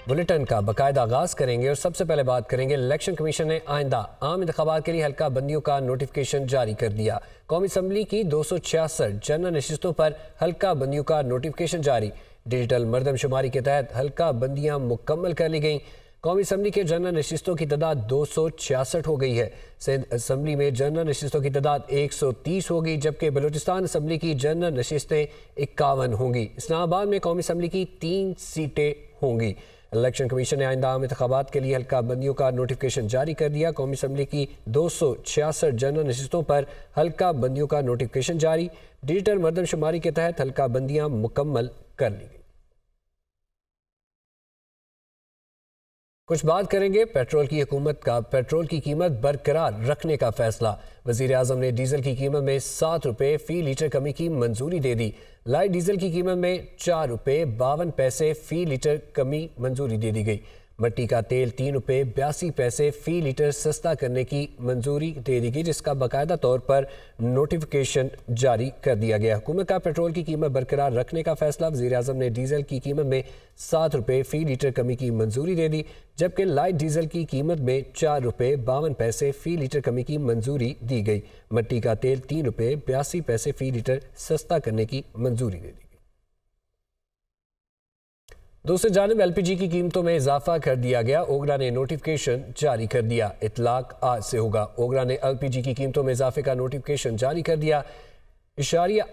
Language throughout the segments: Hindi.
बुलेटिन का बाकायदा आगाज करेंगे और सबसे पहले बात करेंगे इलेक्शन कमीशन ने आइंदा आम इंतखाबात के लिए हल्का बंदियों का नोटिफिकेशन जारी कर दिया। कौमी असम्बली की 266 जनरल नशिस्तों पर हल्का बंदियों का नोटिफिकेशन जारी। डिजिटल मरदमशुमारी के तहत हल्का बंदियां मुकम्मल कर ली गईं। कौमी असम्बली के जनरल नशिस्तों की तादाद 266 हो गई है। सिंध असम्बली में जनरल नशिस्तों की तादाद 130 होगी, जबकि बलूचिस्तान असम्बली की जनरल नशिस्तें 51 होंगी। इस्लामाबाद में कौमी असम्बली की 3 सीटें होंगी। इलेक्शन कमीशन ने आइंदा आम इंतखाबात के लिए हल्का बंदियों का नोटिफिकेशन जारी कर दिया। कौमी असम्बली की 266 जनरल नशिस्तों पर हल्का बंदियों का नोटिफिकेशन जारी। डिजिटल मरदमशुमारी के तहत हल्का बंदियां मुकम्मल कर ली गई। कुछ बात करेंगे पेट्रोल की हुकूमत का पेट्रोल की कीमत बरकरार रखने का फैसला। वज़ीर आज़म ने डीजल की कीमत में 7 रुपये फी लीटर कमी की मंजूरी दे दी। लाइट डीजल की कीमत में 4 रुपये 52 पैसे फी लीटर कमी मंजूरी दे दी गई। मट्टी का तेल 3 रुपये 82 पैसे फी लीटर सस्ता करने की मंजूरी दे दी गई, जिसका बाकायदा तौर पर नोटिफिकेशन जारी कर दिया गया। हुकूमत का पेट्रोल की कीमत बरकरार रखने का फैसला। वज़ीर आज़म ने डीजल की कीमत में 7 रुपये फी लीटर कमी की मंजूरी दे दी, जबकि लाइट डीजल की कीमत में 4 रुपये 52 पैसे फी लीटर कमी की मंजूरी दी गई। मट्टी का तेल 3 रुपये 82 पैसे फी लीटर सस्ता करने की मंजूरी दे दी। दूसरी जानिब LPG की कीमतों में इजाफा कर दिया गया। ओगरा ने नोटिफिकेशन जारी कर दिया। इतलाक आज से होगा। ओगरा ने LPG की कीमतों में इजाफे का नोटिफिकेशन जारी कर दिया।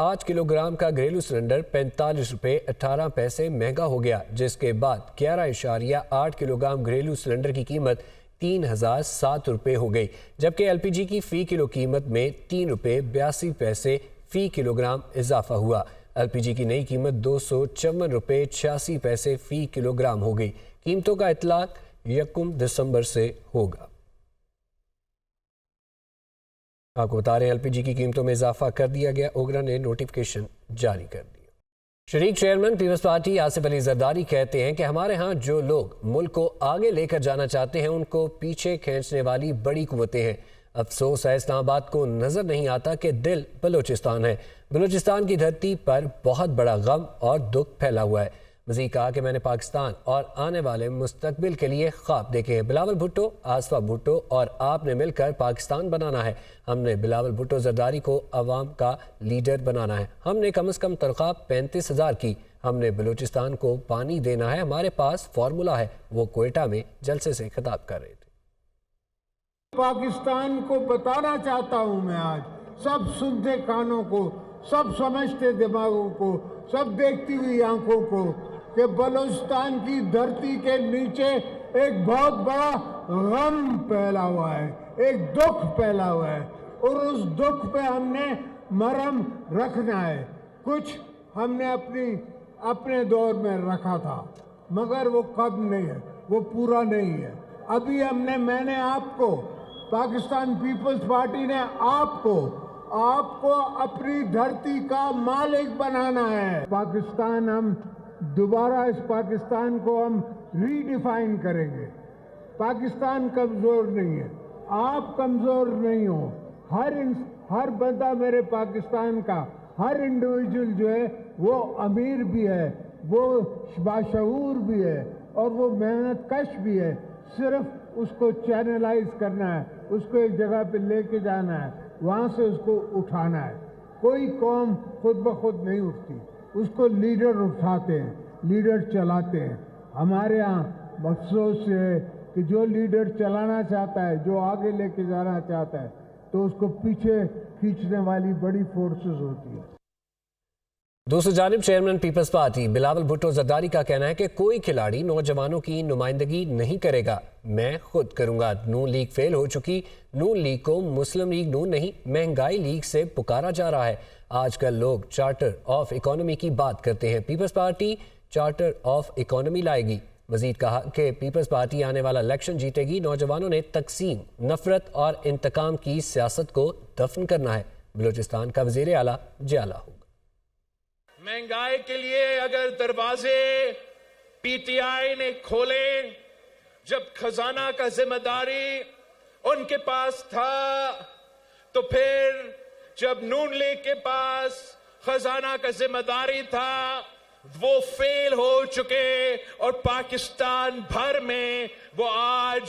8 किलोग्राम का घरेलू सिलेंडर 45 रुपये 18 पैसे महंगा हो गया, जिसके बाद 11.8 किलोग्राम घरेलू सिलेंडर की कीमत 3007 रुपये हो गई, जबकि LPG की फ़ी किलो कीमत में 3 रुपये 82 पैसे फ़ी किलोग्राम इजाफा हुआ। LPG की नई कीमत 254 रुपये 86 पैसे फ़ी किलोग्राम हो गई। कीमतों का इतलाक 1 दिसंबर से होगा। आपको बता रहे हैं LPG की कीमतों में इजाफा कर दिया गया। ओगरा ने नोटिफिकेशन जारी कर दिया। शरीक चेयरमैन पीपल्स पार्टी आसिफ अली जरदारी कहते हैं कि हमारे यहाँ जो लोग मुल्क को आगे लेकर जाना चाहते हैं, उनको पीछे खींचने वाली बड़ी कुव्वतें हैं। अफसोस है इस्लामाबाद को नजर नहीं आता कि दिल बलूचिस्तान है। बलूचिस्तान की धरती पर बहुत बड़ा गम और दुख फैला हुआ है। मज़ीद कहा कि मैंने पाकिस्तान और आने वाले मुस्तकबिल के लिए ख्वाब देखे हैं। बिलावल भुट्टो, आसफा भुट्टो और आपने मिलकर पाकिस्तान बनाना है। हमने बिलावल भुट्टो जरदारी को अवाम का लीडर बनाना है। हमने कम से कम तनख्वाह 35,000 की। हमने बलूचिस्तान को पानी देना है। हमारे पास फार्मूला है। वो कोयटा में जलसे से खिताब कर रहे थे। पाकिस्तान को बताना चाहता हूं मैं आज, सब सुनते कानों को, सब समझते दिमागों को, सब देखती हुई आंखों को, कि बलूचिस्तान की धरती के नीचे एक बहुत बड़ा गम फैला हुआ है, एक दुख फैला हुआ है, और उस दुख पे हमने मरहम रखना है। कुछ हमने अपने दौर में रखा था, मगर वो कब नहीं है, वो पूरा नहीं है। अभी मैंने आपको, पाकिस्तान पीपल्स पार्टी ने आपको अपनी धरती का मालिक बनाना है। पाकिस्तान, हम दोबारा इस पाकिस्तान को हम रीडिफाइन करेंगे। पाकिस्तान कमजोर नहीं है, आप कमजोर नहीं हो। हर बंदा मेरे पाकिस्तान का, हर इंडिविजुअल जो है वो अमीर भी है, वो बाशऊर भी है और वो मेहनत कश भी है। सिर्फ उसको चैनलाइज करना है, उसको एक जगह पे लेके जाना है, वहाँ से उसको उठाना है। कोई कौम खुद ब खुद नहीं उठती, उसको लीडर उठाते हैं, लीडर चलाते हैं। हमारे यहाँ अफसोस है कि जो लीडर चलाना चाहता है, जो आगे लेके जाना चाहता है, तो उसको पीछे खींचने वाली बड़ी फोर्सेस होती है। दूसरी जानिब चेयरमैन पीपल्स पार्टी बिलावल भुट्टो जरदारी का कहना है कि कोई खिलाड़ी नौजवानों की नुमाइंदगी नहीं करेगा, मैं खुद करूंगा। नून लीग फेल हो चुकी। नून लीग को मुस्लिम लीग नून नहीं, महंगाई लीग से पुकारा जा रहा है। आजकल लोग चार्टर ऑफ इकोनॉमी की बात करते हैं। Peoples Party charter of economy लाएगी। मजीद कहा कि पीपल्स पार्टी आने वाला इलेक्शन जीतेगी। नौजवानों ने तकसीम, नफरत और इंतकाम की सियासत को दफन करना है। बलूचिस्तान का वजीर आला जियाला होगा। महंगाई के लिए अगर दरवाजे पीटीआई ने खोले, जब खजाना का जिम्मेदारी उनके पास था, तो फिर जब नून लीग के पास खजाना का जिम्मेदारी था, वो फेल हो चुके और पाकिस्तान भर में वो आज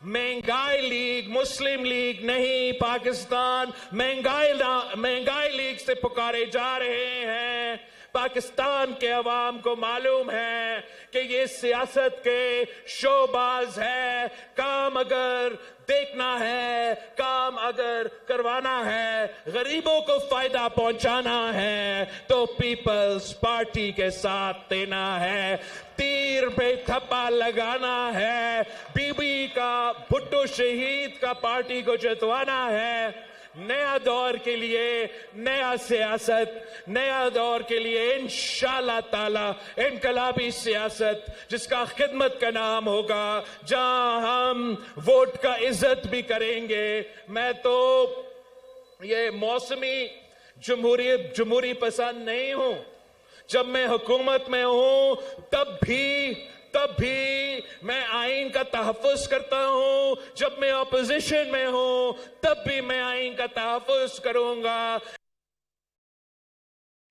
महंगाई लीग, मुस्लिम लीग नहीं, पाकिस्तान महंगाई लीग से पुकारे जा रहे हैं। पाकिस्तान के अवाम को मालूम है कि ये सियासत के शोबाज है। काम अगर देखना है, काम अगर करवाना है, गरीबों को फायदा पहुंचाना है तो पीपल्स पार्टी के साथ देना है, तीर पे थप्पा लगाना है, बीबी का भुट्टो शहीद का पार्टी को जितवाना है। नया दौर के लिए नया सियासत, नया दौर के लिए इंशाअल्लाह ताला इनकलाबी सियासत जिसका खिदमत का नाम होगा, जहां हम वोट का इज्जत भी करेंगे। मैं तो ये मौसमी जमहूरी पसंद नहीं हूं। जब मैं हुकूमत में हूं तब भी मैं आइन का तहफ़्फ़ुज़ करता हूं। जब मैं ऑपोजिशन में हूं तब भी मैं आइन का तहफ़्फ़ुज़ करूंगा।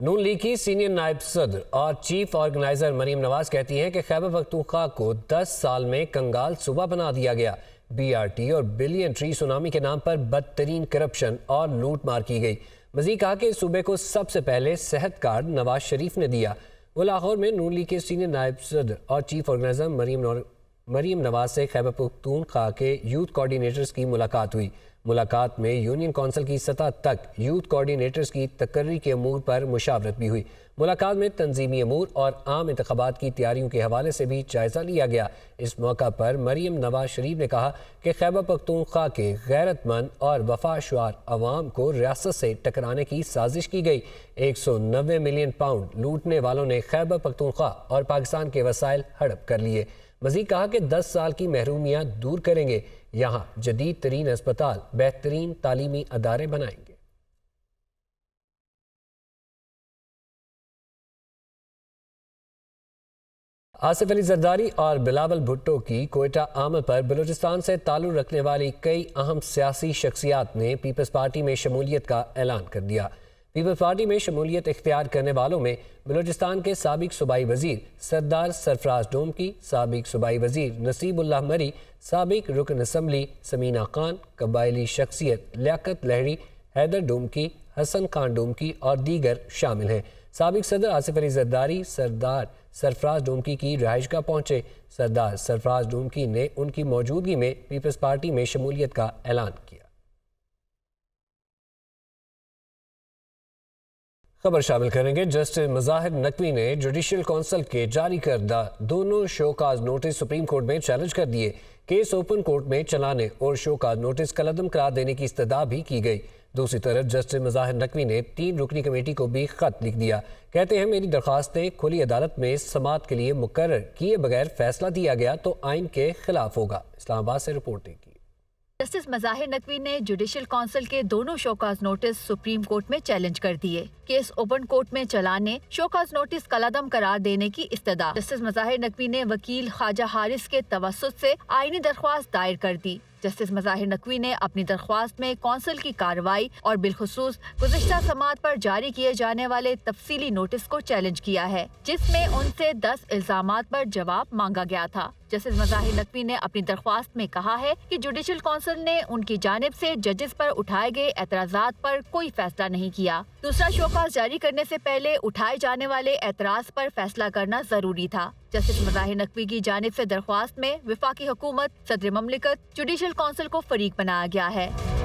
नून लीग की सीनियर नायब सदर और चीफ ऑर्गेनाइजर मरीम नवाज कहती हैं कि खैबर पख्तूनख्वा को 10 साल में कंगाल सूबा बना दिया गया। BRT और बिलियन ट्री सुनामी के नाम पर बदतरीन करप्शन और लूट मार की गई। मज़ीद कहा कि सूबे को सबसे पहले सेहत कार्ड नवाज शरीफ ने दिया। वो लाहौर में नून लीग के सीनियर नायब सदर और चीफ ऑर्गेनाइजर मरीम नवाज से खैबर पख्तूनख्वा के यूथ कोऑर्डिनेटर्स की मुलाकात हुई। मुलाकात में यूनियन कौंसिल की सतह तक यूथ कोऑर्डिनेटर्स की तकर्री के अमूर पर मुशावरत भी हुई। मुलाकात में तंजीमी अमूर और आम इंतखाबात की तैयारियों के हवाले से भी जायजा लिया गया। इस मौका पर मरीम नवाज शरीफ ने कहा कि खैबर पख्तूनख्वा के गैरतमंद और वफाशुआर अवाम को रियासत से टकराने की साजिश की गई। 190 मिलियन पाउंड लूटने वालों ने खैबर पख्तूनख्वा और पाकिस्तान के वसाइल हड़प कर लिए। मजीद कहा कि 10 साल की महरूमियाँ दूर करेंगे। यहाँ जदीद तरीन अस्पताल, बेहतरीन तालीमी अदारे बनाएंगे। आसिफ अली जरदारी और बिलावल भुट्टो की कोयटा आमद पर बलूचिस्तान से ताल्लुक़ रखने वाली कई अहम सियासी शख्सियात ने पीपल्स पार्टी में शमूलियत का ऐलान कर दिया। पीपल्स पार्टी में शमूलियत इख्तियार करने वालों में बलूचिस्तान के साबिक सूबाई वजीर सरदार सरफराज डोमकी, साबिक सूबाई वजीर नसीबुल्लाह मरी, साबिक रुकन असम्बली समीना खान, कबायली शख्सियत लियाकत लहरी, हैदर डोमकी, हसन खान डोमकी और दीगर शामिल हैं। साबिक सदर आसिफ अली जरदारी सरदार सरफराज डोमकी की रिहाइशगाह पहुंचे। सरदार सरफराज डोमकी ने उनकी मौजूदगी में पीपल्स पार्टी में शमूलियत का ऐलान किया। खबर शामिल करेंगे। जस्टिस मुजाहिर नकवी ने जुडिशल कौंसिल के जारी करदा दोनों शोकाज नोटिस सुप्रीम कोर्ट में चैलेंज कर दिए। केस ओपन कोर्ट में चलाने और शोकाज नोटिस कलअदम करार देने की इस्तदा भी की गई। दूसरी तरफ जस्टिस मुजाहिर नकवी ने 3 रुकनी कमेटी को भी खत लिख दिया। कहते हैं मेरी दरख्वास्तें खुली अदालत में समाअत के लिए मुकर्रर किए बगैर फैसला दिया गया तो आइन के खिलाफ होगा। इस्लामाबाद से रिपोर्टिंग की। जस्टिस मुजाहिर नकवी ने जुडिशल काउंसिल के दोनों शोकाज नोटिस सुप्रीम कोर्ट में चैलेंज कर दिए। केस ओपन कोर्ट में चलाने, शोकाज नोटिस कलअदम करार देने की इस्तदा। जस्टिस मुजाहिर नकवी ने वकील ख्वाजा हारिस के तवस्सुत से आईनी दरख्वास्त दायर कर दी। जस्टिस मुजाहिर नकवी ने अपनी दरख्वास्त में कौंसिल की कार्रवाई और बिलखुसूस गुज़िश्ता समाअत पर जारी किए जाने वाले तफसीली नोटिस को चैलेंज किया है, जिसमें उनसे 10 इल्जामात पर जवाब मांगा गया था। जस्टिस मुजाहिर नकवी ने अपनी दरख्वास्त में कहा है कि जुडिशल काउंसिल ने उनकी जानिब से जजेस पर उठाए गए एतराज़ात पर कोई फैसला नहीं किया। दूसरा शोकाज जारी करने से पहले उठाए जाने वाले एतराज़ पर फैसला करना जरूरी था। जस्टिस मुजाहिर नकवी की जानिब से दरख्वास्त में वफाकी हुकूमत, सदर ममलिकत, जुडिशल काउंसिल को फरीक बनाया गया है।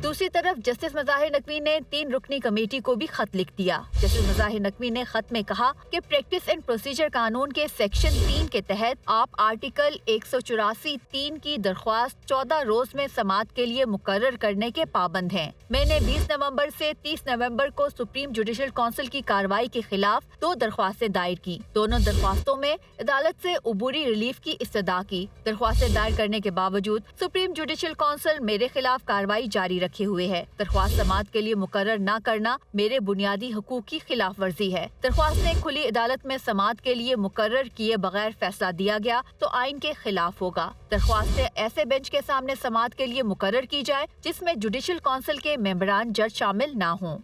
दूसरी तरफ जस्टिस मुजाहिर नकवी ने 3 रुकनी कमेटी को भी खत लिख दिया। जस्टिस मुजाहिर नकवी ने खत में कहा कि प्रैक्टिस एंड प्रोसीजर कानून के सेक्शन 3 के तहत आप आर्टिकल 184(3) की दरख्वास्त 14 रोज में समाअत के लिए मुकर्रर करने के पाबंद हैं। मैंने 20 नवंबर से 30 नवंबर को सुप्रीम जुडिशल काउंसिल की कार्रवाई के खिलाफ 2 दरख्वास्तें दायर की। दोनों दरख्वास्तों में अदालत से उबूरी रिलीफ की इस्तदा की। दरख्वास्तें दायर करने के बावजूद सुप्रीम जुडिशल काउंसिल मेरे खिलाफ कार्रवाई जारी रखे हुए है। दरख्वास्त समाअत के लिए मुकर्रर न करना मेरे बुनियादी हुकूक की खिलाफ वर्जी है। दरख्वास्त में खुली अदालत में समाअत के लिए मुकर्रर किए बगैर फैसला दिया गया तो आइन के खिलाफ होगा। दरख्वास्त ऐसे बेंच के सामने समाअत के लिए मुकर्रर की जाए जिसमें जुडिशल काउंसिल के मेंबरान जज शामिल न हों।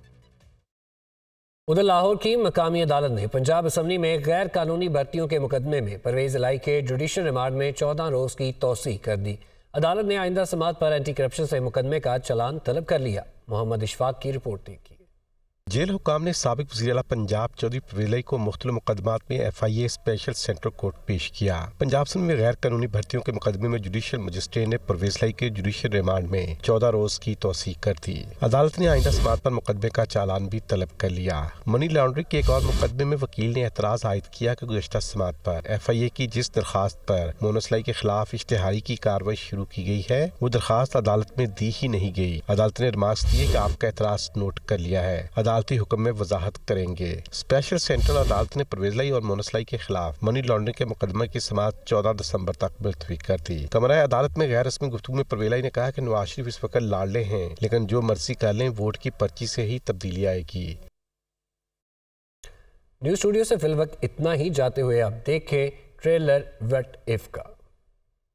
उधर लाहौर की मकामी अदालत ने पंजाब असम्बली में गैर कानूनी भर्तियों के मुकदमे में परवेज इलाई के जुडिशल रिमांड में 14 रोज़ की तौसीह कर दी। अदालत ने आइंदा समात पर एंटी करप्शन से मुकदमे का चालान तलब कर लिया। मोहम्मद इशफाक की रिपोर्ट देखिए। जेल हुकाम ने साबिक वज़ीर आला पंजाब चौधरी परवेज इलाई को मुख्तलिफ मुकदमात में FIA स्पेशल सेंट्रल कोर्ट पेश किया। पंजाब असम्बली में गैर कानूनी भर्तियों के मुकदमे में जुडिशल मजिस्ट्रेट ने परवेज इलाई के जुडिशल रिमांड में 14 रोज़ की तौसीह कर दी। अदालत ने आइंदा समात पर मुकदमे का चालान भी तलब कर लिया। मनी लॉन्ड्रिंग के एक और मुकदमे में वकील ने एतराज़ आयद किया कि गुज़श्ता समात पर FIA की जिस दरखास्त पर मोनस इलाई के खिलाफ इश्तिहारी की कार्रवाई शुरू की गई है वो दरखास्त अदालत में दी ही नहीं गई। अदालत ने रिमार्क्स दिए कि आपका एतराज़ नोट कर लिया है, अदालती हुक्म में वजाहत करेंगे। स्पेशल सेंट्रल अदालत ने परवेज इलाई और मोनस इलाई के खिलाफ मनी लॉन्ड्रिंग के मुकदमे की समाअत 14 दिसंबर तक मुलतवी कर दी। कमरा अदालत में गैर रस्मी गुफ्तगू में परवेज इलाई ने कहा कि नवाज शरीफ इस वक्त लाडले हैं, लेकिन जो मर्जी कर लें, वोट की पर्ची से ही तब्दीली आएगी। न्यूज़ स्टूडियो से फिल वक्त इतना ही। जाते हुए आप देखें ट्रेलर व्हाट इफ का।